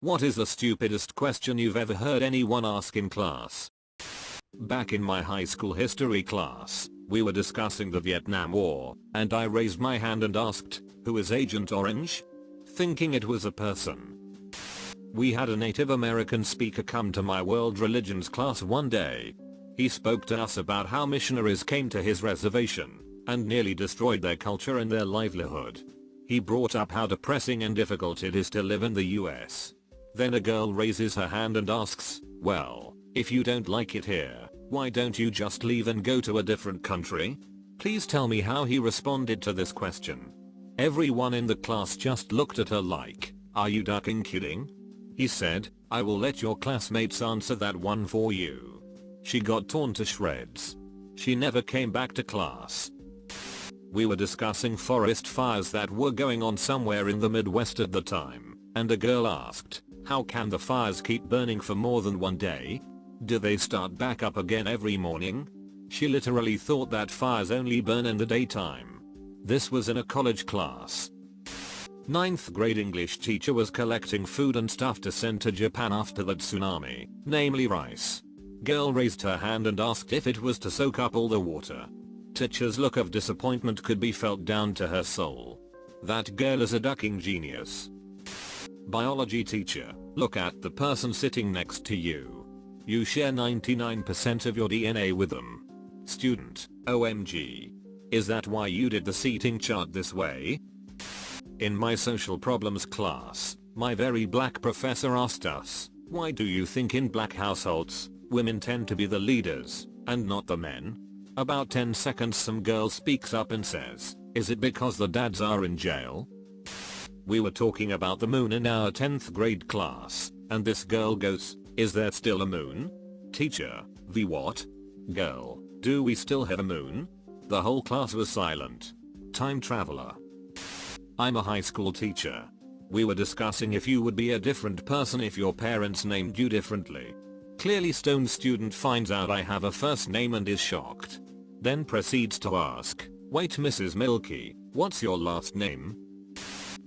What is the stupidest question you've ever heard anyone ask in class? Back in my high school history class, we were discussing the Vietnam War, and I raised my hand and asked, "Who is Agent Orange?" thinking it was a person. We had a Native American speaker come to my world religions class one day. He spoke to us about how missionaries came to his reservation and nearly destroyed their culture and their livelihood. He brought up how depressing and difficult it is to live in the US. Then a girl raises her hand and asks, "Well, if you don't like it here, why don't you just leave and go to a different country?" Please tell me how he responded to this question. Everyone in the class just looked at her like, "Are you ducking kidding?" He said, "I will let your classmates answer that one for you." She got torn to shreds. She never came back to class. We were discussing forest fires that were going on somewhere in the Midwest at the time, and a girl asked, "How can the fires keep burning for more than one day? Do they start back up again every morning?" She literally thought that fires only burn in the daytime. This was in a college class. 9th grade English teacher was collecting food and stuff to send to Japan after the tsunami, namely rice. Girl raised her hand and asked if it was to soak up all the water. Teacher's look of disappointment could be felt down to her soul. That girl is a ducking genius. Biology teacher, look at the person sitting next to you. You share 99% of your DNA with them. Student, OMG. Is that why you did the seating chart this way? In my social problems class, my very black professor asked us, "Why do you think in black households, women tend to be the leaders, and not the men?" About 10 seconds some girl speaks up and says, "Is it because the dads are in jail?" We were talking about the moon in our 10th grade class, and this girl goes, "Is there still a moon?" Teacher, "The what?" Girl, "Do we still have a moon?" The whole class was silent. Time traveler. I'm a high school teacher. We were discussing if you would be a different person if your parents named you differently. Clearly stoned student finds out I have a first name and is shocked. Then proceeds to ask, "Wait Mrs. Milky, what's your last name?"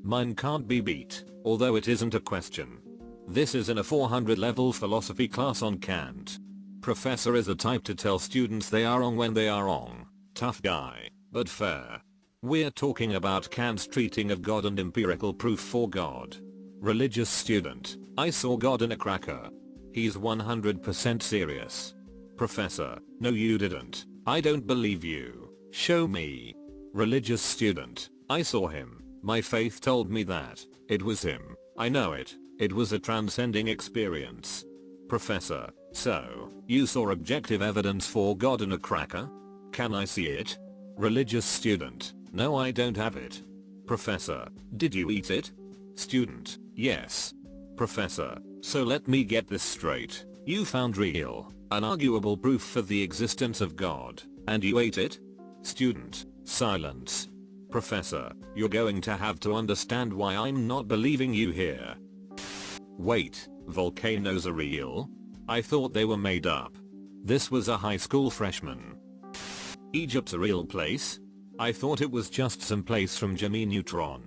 Mine can't be beat, although it isn't a question. This is in a 400 level philosophy class on Kant. Professor is the type to tell students they are wrong when they are wrong. Tough guy, but fair. We're talking about Kant's treating of God and empirical proof for God. Religious student, I saw God in a cracker. He's 100% serious. Professor, no you didn't. I don't believe you. Show me. Religious student, I saw him. My faith told me that. It was him. I know it. It was a transcending experience. Professor, so, you saw objective evidence for God in a cracker? Can I see it? Religious student, no I don't have it. Professor, did you eat it? Student, yes. Professor, so let me get this straight. You found real, unarguable proof for the existence of God, and you ate it? Student, silence. Professor, you're going to have to understand why I'm not believing you here. Wait, volcanoes are real? I thought they were made up. This was a high school freshman. Egypt's a real place? I thought it was just some place from Jimmy Neutron.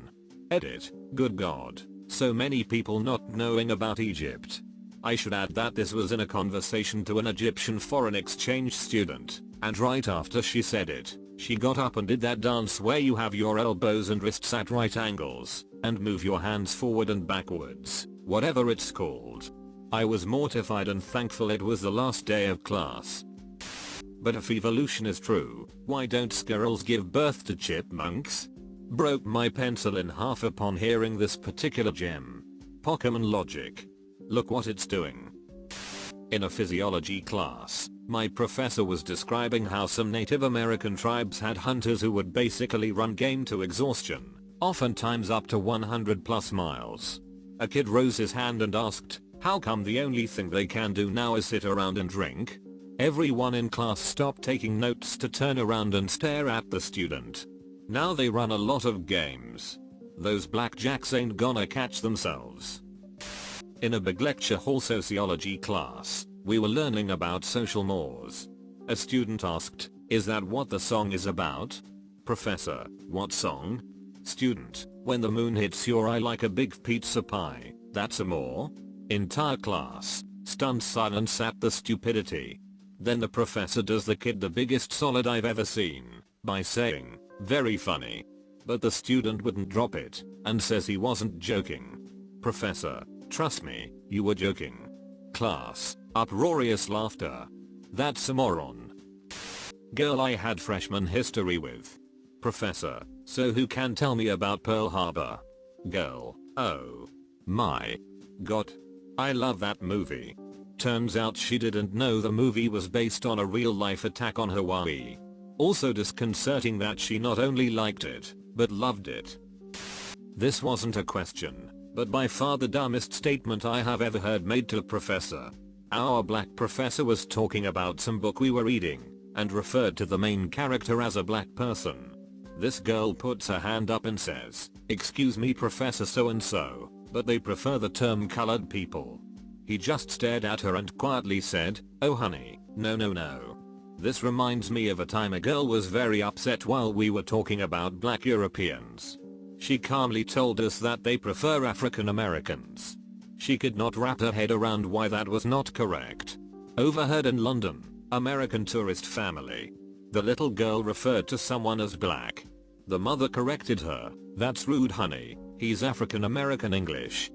Edit, good god, so many people not knowing about Egypt. I should add that this was in a conversation to an Egyptian foreign exchange student, and right after she said it, she got up and did that dance where you have your elbows and wrists at right angles, and move your hands forward and backwards, whatever it's called. I was mortified and thankful it was the last day of class. But if evolution is true, why don't squirrels give birth to chipmunks? Broke my pencil in half upon hearing this particular gem. Pokemon logic. Look what it's doing. In a physiology class, my professor was describing how some Native American tribes had hunters who would basically run game to exhaustion, oftentimes up to 100+ miles. A kid rose his hand and asked, how come the only thing they can do now is sit around and drink? Everyone in class stopped taking notes to turn around and stare at the student. Now they run a lot of games. Those blackjacks ain't gonna catch themselves. In a big lecture hall sociology class, we were learning about social mores. A student asked, is that what the song is about? Professor, what song? Student, when the moon hits your eye like a big pizza pie. That's a more. Entire class, stunned silence at the stupidity. Then the professor does the kid the biggest solid I've ever seen, by saying, very funny. But the student wouldn't drop it, and says he wasn't joking. Professor, trust me, you were joking. Class, uproarious laughter. That's a moron. Girl I had freshman history with. Professor, so who can tell me about Pearl Harbor? Girl, oh my god. I love that movie. Turns out she didn't know the movie was based on a real life attack on Hawaii. Also disconcerting that she not only liked it, but loved it. This wasn't a question, but by far the dumbest statement I have ever heard made to a professor. Our black professor was talking about some book we were reading, and referred to the main character as a black person. This girl puts her hand up and says, "Excuse me, Professor so and so, but they prefer the term colored people." He just stared at her and quietly said, "Oh honey, no no no." This reminds me of a time a girl was very upset while we were talking about black Europeans. She calmly told us that they prefer African Americans. She could not wrap her head around why that was not correct. Overheard in London, American tourist family. The little girl referred to someone as black. The mother corrected her, "That's rude honey, he's African American English."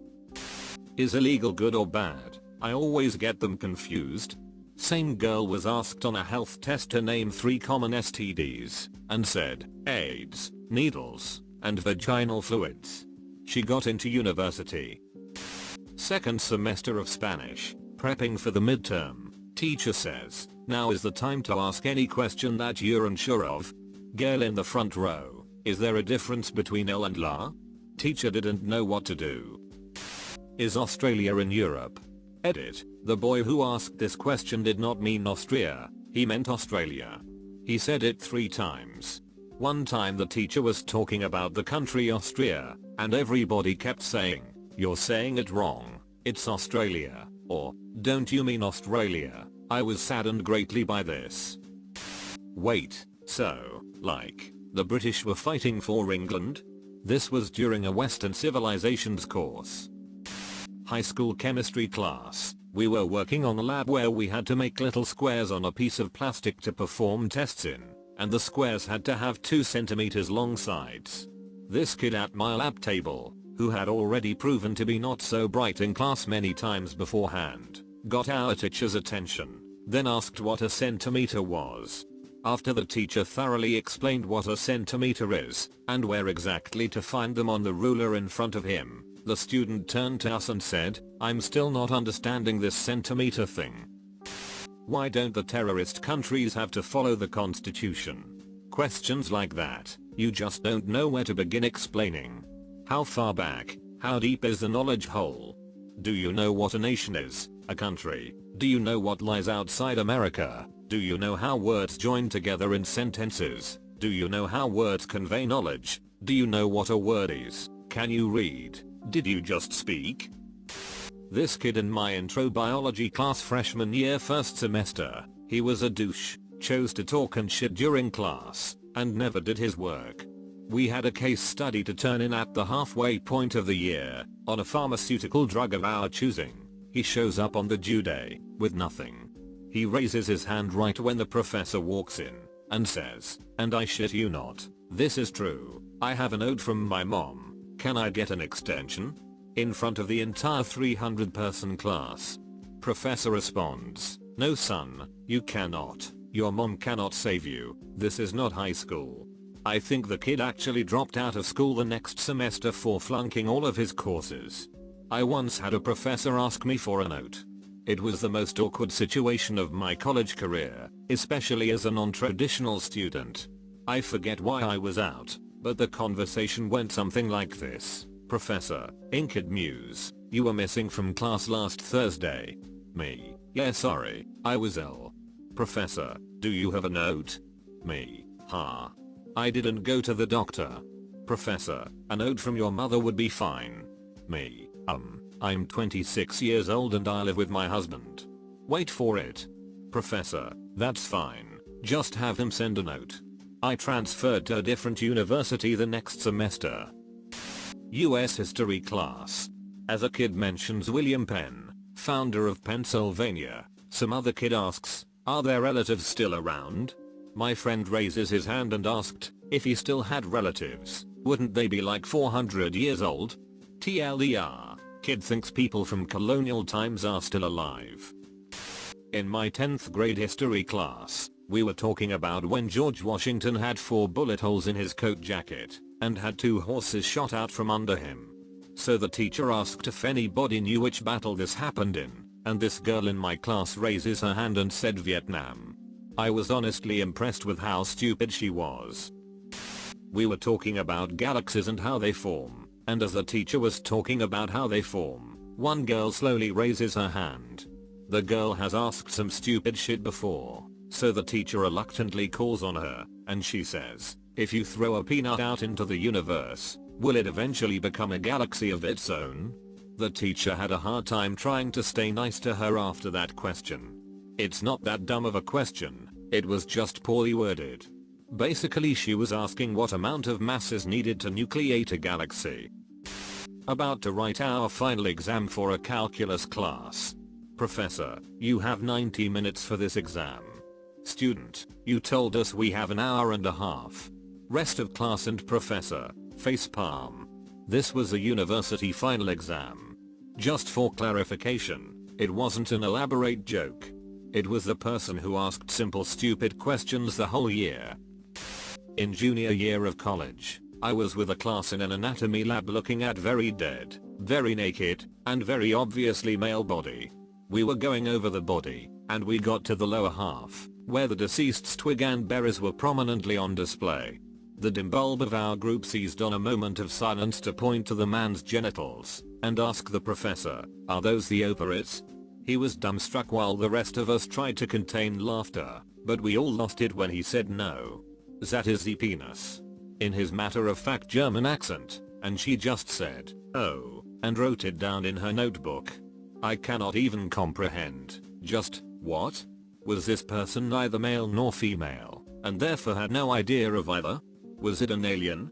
Is illegal good or bad? I always get them confused. Same girl was asked on a health test to name 3 common STDs, and said, AIDS, needles, and vaginal fluids. She got into university. Second semester of Spanish, prepping for the midterm. Teacher says, "Now is the time to ask any question that you're unsure of." Girl in the front row, "Is there a difference between L and La?" Teacher didn't know what to do. Is Australia in Europe? Edit. The boy who asked this question did not mean Austria, he meant Australia. He said it 3 times. One time the teacher was talking about the country Austria, and everybody kept saying, "You're saying it wrong, it's Australia," or, "Don't you mean Australia?" I was saddened greatly by this. Wait, so, like, the British were fighting for England? This was during a Western Civilizations course. High school chemistry class, we were working on a lab where we had to make little squares on a piece of plastic to perform tests in, and the squares had to have 2 centimeters long sides. This kid at my lab table, who had already proven to be not so bright in class many times beforehand, got our teacher's attention, then asked what a centimeter was. After the teacher thoroughly explained what a centimeter is, and where exactly to find them on the ruler in front of him, the student turned to us and said, "I'm still not understanding this centimeter thing. Why don't the terrorist countries have to follow the constitution?" Questions like that, you just don't know where to begin explaining. How far back, how deep is the knowledge hole? Do you know what a nation is, a country? Do you know what lies outside America? Do you know how words join together in sentences? Do you know how words convey knowledge? Do you know what a word is? Can you read? Did you just speak? This kid in my intro biology class freshman year first semester, he was a douche, chose to talk and shit during class, and never did his work. We had a case study to turn in at the halfway point of the year, on a pharmaceutical drug of our choosing. He shows up on the due day, with nothing. He raises his hand right when the professor walks in, and says, "And I shit you not, this is true, I have a note from my mom. Can I get an extension?" In front of the entire 300-person class. Professor responds, "No son, you cannot. Your mom cannot save you. This is not high school." I think the kid actually dropped out of school the next semester for flunking all of his courses. I once had a professor ask me for a note. It was the most awkward situation of my college career, especially as a non-traditional student. I forget why I was out, but the conversation went something like this. "Professor, Inked Muse, you were missing from class last Thursday." Me, "Yeah sorry, I was ill." "Professor, do you have a note?" Me, "Ha. I didn't go to the doctor." "Professor, a note from your mother would be fine." Me, I'm 26 years old and I live with my husband." "Wait for it." "Professor, that's fine, just have him send a note." I transferred to a different university the next semester. US history class. As a kid mentions William Penn, founder of Pennsylvania, some other kid asks, are their relatives still around? My friend raises his hand and asked, if he still had relatives, wouldn't they be like 400 years old? TLDR, kid thinks people from colonial times are still alive. In my 10th grade history class, we were talking about when George Washington had 4 bullet holes in his coat jacket and had 2 horses shot out from under him. So the teacher asked if anybody knew which battle this happened in, and this girl in my class raises her hand and said Vietnam. I was honestly impressed with how stupid she was. We were talking about galaxies and how they form, and as the teacher was talking about how they form, one girl slowly raises her hand. The girl has asked some stupid shit before, so the teacher reluctantly calls on her, and she says, if you throw a peanut out into the universe, will it eventually become a galaxy of its own? The teacher had a hard time trying to stay nice to her after that question. It's not that dumb of a question, it was just poorly worded. Basically she was asking what amount of mass is needed to nucleate a galaxy. About to write our final exam for a calculus class. Professor, you have 90 minutes for this exam. Student, you told us we have an hour and a half. Rest of class and professor, facepalm. This was a university final exam. Just for clarification, it wasn't an elaborate joke. It was the person who asked simple stupid questions the whole year. In junior year of college, I was with a class in an anatomy lab looking at very dead, very naked, and very obviously male body. We were going over the body, and we got to the lower half, where the deceased's twig and berries were prominently on display. The dim bulb of our group seized on a moment of silence to point to the man's genitals, and ask the professor, are those the ovaries? He was dumbstruck while the rest of us tried to contain laughter, but we all lost it when he said no. That is the penis. In his matter-of-fact German accent, and she just said, oh, and wrote it down in her notebook. I cannot even comprehend, just, what? Was this person neither male nor female, and therefore had no idea of either? Was it an alien?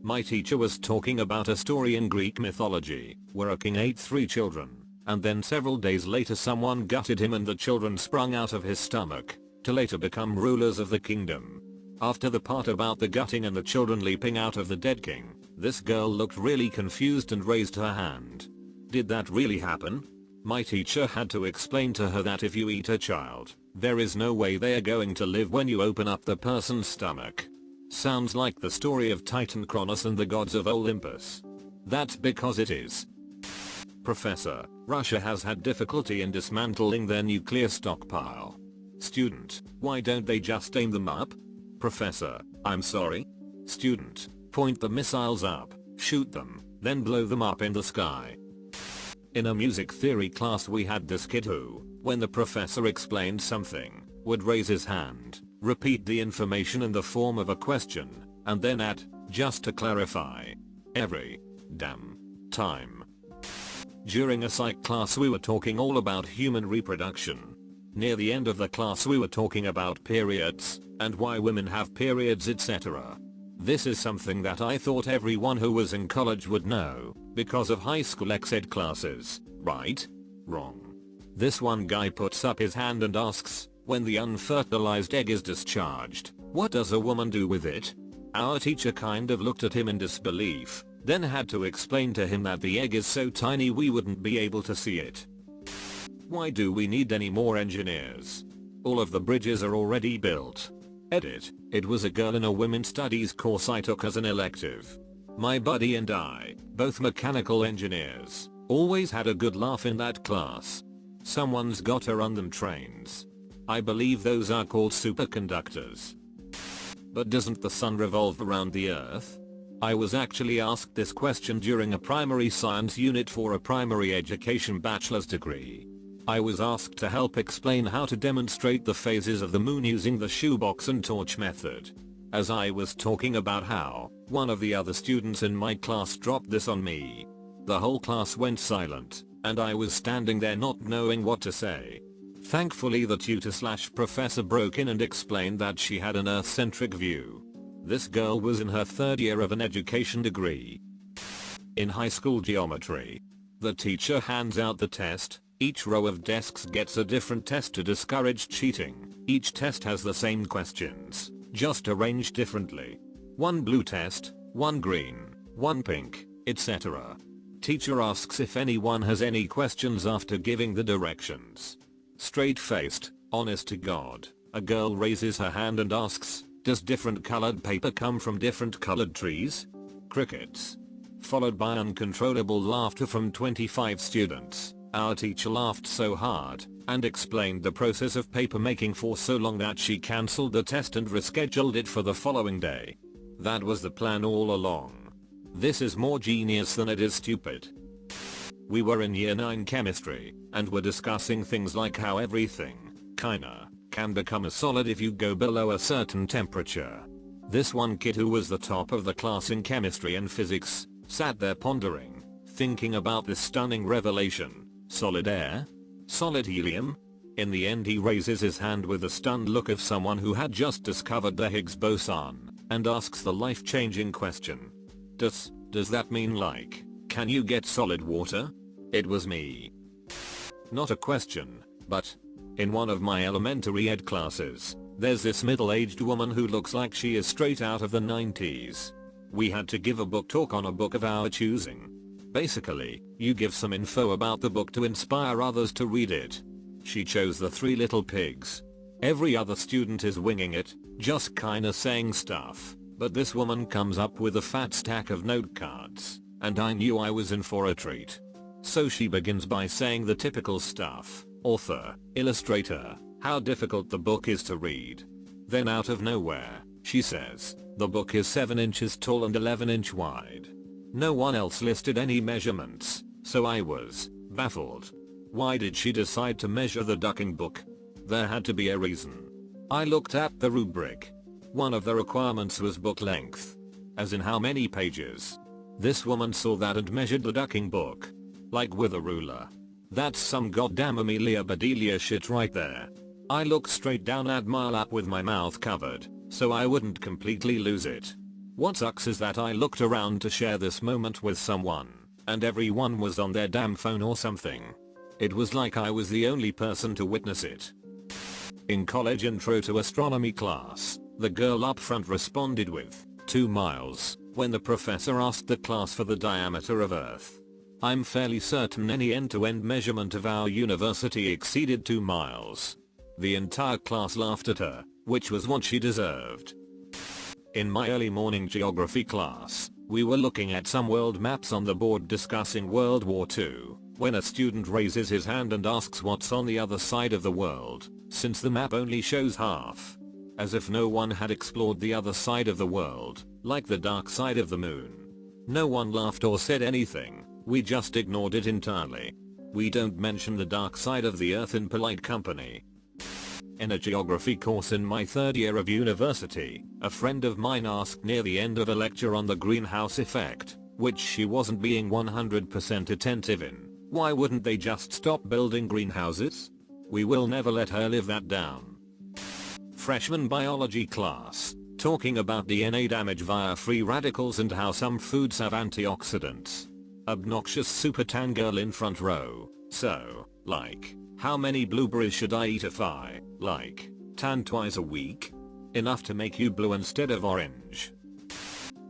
My teacher was talking about a story in Greek mythology, where a king ate 3 children, and then several days later someone gutted him and the children sprung out of his stomach, to later become rulers of the kingdom. After the part about the gutting and the children leaping out of the dead king, this girl looked really confused and raised her hand. Did that really happen? My teacher had to explain to her that if you eat a child, there is no way they are going to live when you open up the person's stomach. Sounds like the story of Titan Kronos and the gods of Olympus. That's because it is. Professor, Russia has had difficulty in dismantling their nuclear stockpile. Student, why don't they just aim them up? Professor, I'm sorry? Student, point the missiles up, shoot them, then blow them up in the sky. In a music theory class we had this kid who, when the professor explained something, would raise his hand, repeat the information in the form of a question, and then add, just to clarify. Every damn time. During a psych class we were talking all about human reproduction. Near the end of the class we were talking about periods, and why women have periods etc. This is something that I thought everyone who was in college would know, because of high school ex-ed classes, right? Wrong. This one guy puts up his hand and asks, when the unfertilized egg is discharged, what does a woman do with it? Our teacher kind of looked at him in disbelief, then had to explain to him that the egg is so tiny we wouldn't be able to see it. Why do we need any more engineers? All of the bridges are already built. Edit, it was a girl in a women's studies course I took as an elective. My buddy and I, both mechanical engineers, always had a good laugh in that class. Someone's gotta run them trains. I believe those are called superconductors. But doesn't the sun revolve around the earth? I was actually asked this question during a primary science unit for a primary education bachelor's degree. I was asked to help explain how to demonstrate the phases of the moon using the shoebox and torch method. As I was talking about how, one of the other students in my class dropped this on me. The whole class went silent, and I was standing there not knowing what to say. Thankfully the tutor/professor broke in and explained that she had an earth-centric view. This girl was in her 3rd year of an education degree. In high school geometry, the teacher hands out the test. Each row of desks gets a different test to discourage cheating. Each test has the same questions, just arranged differently. One blue test, one green, one pink, etc. Teacher asks if anyone has any questions after giving the directions. Straight-faced, honest to God, a girl raises her hand and asks, does different colored paper come from different colored trees? Crickets. Followed by uncontrollable laughter from 25 students. Our teacher laughed so hard and explained the process of paper making for so long that she cancelled the test and rescheduled it for the following day. That was the plan all along. This is more genius than it is stupid. We were in year 9 chemistry and were discussing things like how everything, kinda, can become a solid if you go below a certain temperature. This one kid who was the top of the class in chemistry and physics sat there pondering, thinking about this stunning revelation. Solid air? Solid helium? In the end he raises his hand with the stunned look of someone who had just discovered the Higgs boson and asks the life-changing question. Does that mean like, can you get solid water? It was me. Not a question, but in one of my elementary ed classes, there's this middle-aged woman who looks like she is straight out of the 90s. We had to give a book talk on a book of our choosing. Basically, you give some info about the book to inspire others to read it. She chose The Three Little Pigs. Every other student is winging it, just kinda saying stuff, but this woman comes up with a fat stack of note cards, and I knew I was in for a treat. So she begins by saying the typical stuff, author, illustrator, how difficult the book is to read. Then out of nowhere, she says, the book is 7 inches tall and 11 inch wide. No one else listed any measurements, so I was baffled. Why did she decide to measure the ducking book? There had to be a reason. I looked at the rubric. One of the requirements was book length. As in how many pages. This woman saw that and measured the ducking book. Like with a ruler. That's some goddamn Amelia Bedelia shit right there. I looked straight down at my lap with my mouth covered, so I wouldn't completely lose it. What sucks is that I looked around to share this moment with someone, and everyone was on their damn phone or something. It was like I was the only person to witness it. In college intro to astronomy class, the girl up front responded with 2 miles when the professor asked the class for the diameter of Earth. I'm fairly certain any end-to-end measurement of our university exceeded 2 miles. The entire class laughed at her, which was what she deserved. In my early morning geography class, we were looking at some world maps on the board discussing World War II, when a student raises his hand and asks what's on the other side of the world, since the map only shows half. As if no one had explored the other side of the world, like the dark side of the moon. No one laughed or said anything, we just ignored it entirely. We don't mention the dark side of the earth in polite company. In a geography course in my 3rd year of university, a friend of mine asked near the end of a lecture on the greenhouse effect, which she wasn't being 100% attentive in, why wouldn't they just stop building greenhouses? We will never let her live that down. Freshman biology class, talking about DNA damage via free radicals and how some foods have antioxidants. Obnoxious super tan girl in front row, so, like, how many blueberries should I eat if I, like, tan twice a week? Enough to make you blue instead of orange.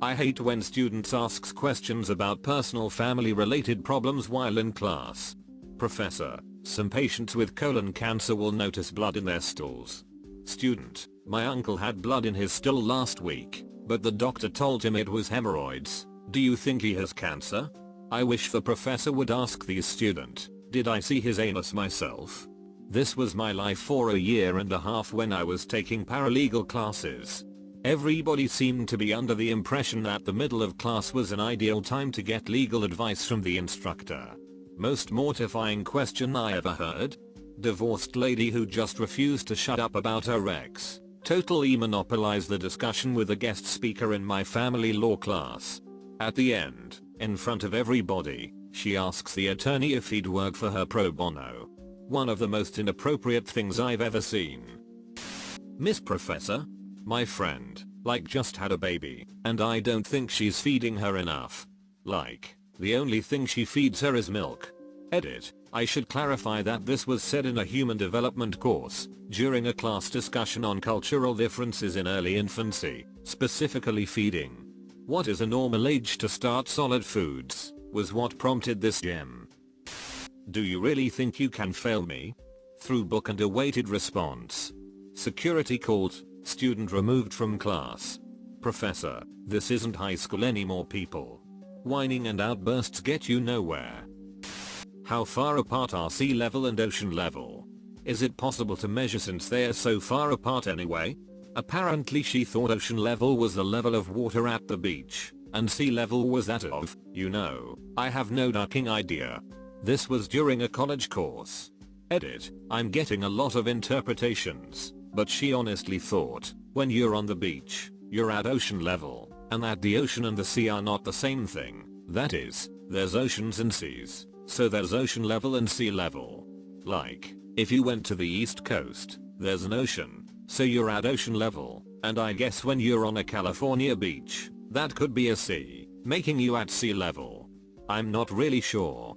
I hate when students asks questions about personal family related problems while in class. Professor, some patients with colon cancer will notice blood in their stools. Student, my uncle had blood in his stool last week, but the doctor told him it was hemorrhoids. Do you think he has cancer? I wish the professor would ask the student, did I see his anus myself? This was my life for a year and a half when I was taking paralegal classes. Everybody seemed to be under the impression that the middle of class was an ideal time to get legal advice from the instructor. Most mortifying question I ever heard? Divorced lady who just refused to shut up about her ex. Totally monopolized the discussion with a guest speaker in my family law class. At the end, in front of everybody, she asks the attorney if he'd work for her pro bono. One of the most inappropriate things I've ever seen. Miss Professor? My friend, like just had a baby, and I don't think she's feeding her enough. Like, The only thing she feeds her is milk. Edit. I should clarify that this was said in a human development course, during a class discussion on cultural differences in early infancy, specifically feeding. What is a normal age to start solid foods, was what prompted this gem. Do you really think you can fail me? Through book and awaited response. Security called, student removed from class. Professor, this isn't high school anymore people. Whining and outbursts get you nowhere. How far apart are sea level and ocean level? Is it possible to measure since they are so far apart anyway? Apparently she thought ocean level was the level of water at the beach, and sea level was that of, I have no fucking idea. This was during a college course. Edit. I'm getting a lot of interpretations, but she honestly thought, when you're on the beach, you're at ocean level, and that the ocean and the sea are not the same thing. That is, there's oceans and seas, so there's ocean level and sea level. Like, if you went to the east coast, there's an ocean, so you're at ocean level, and I guess when you're on a California beach, that could be a sea, making you at sea level. I'm not really sure,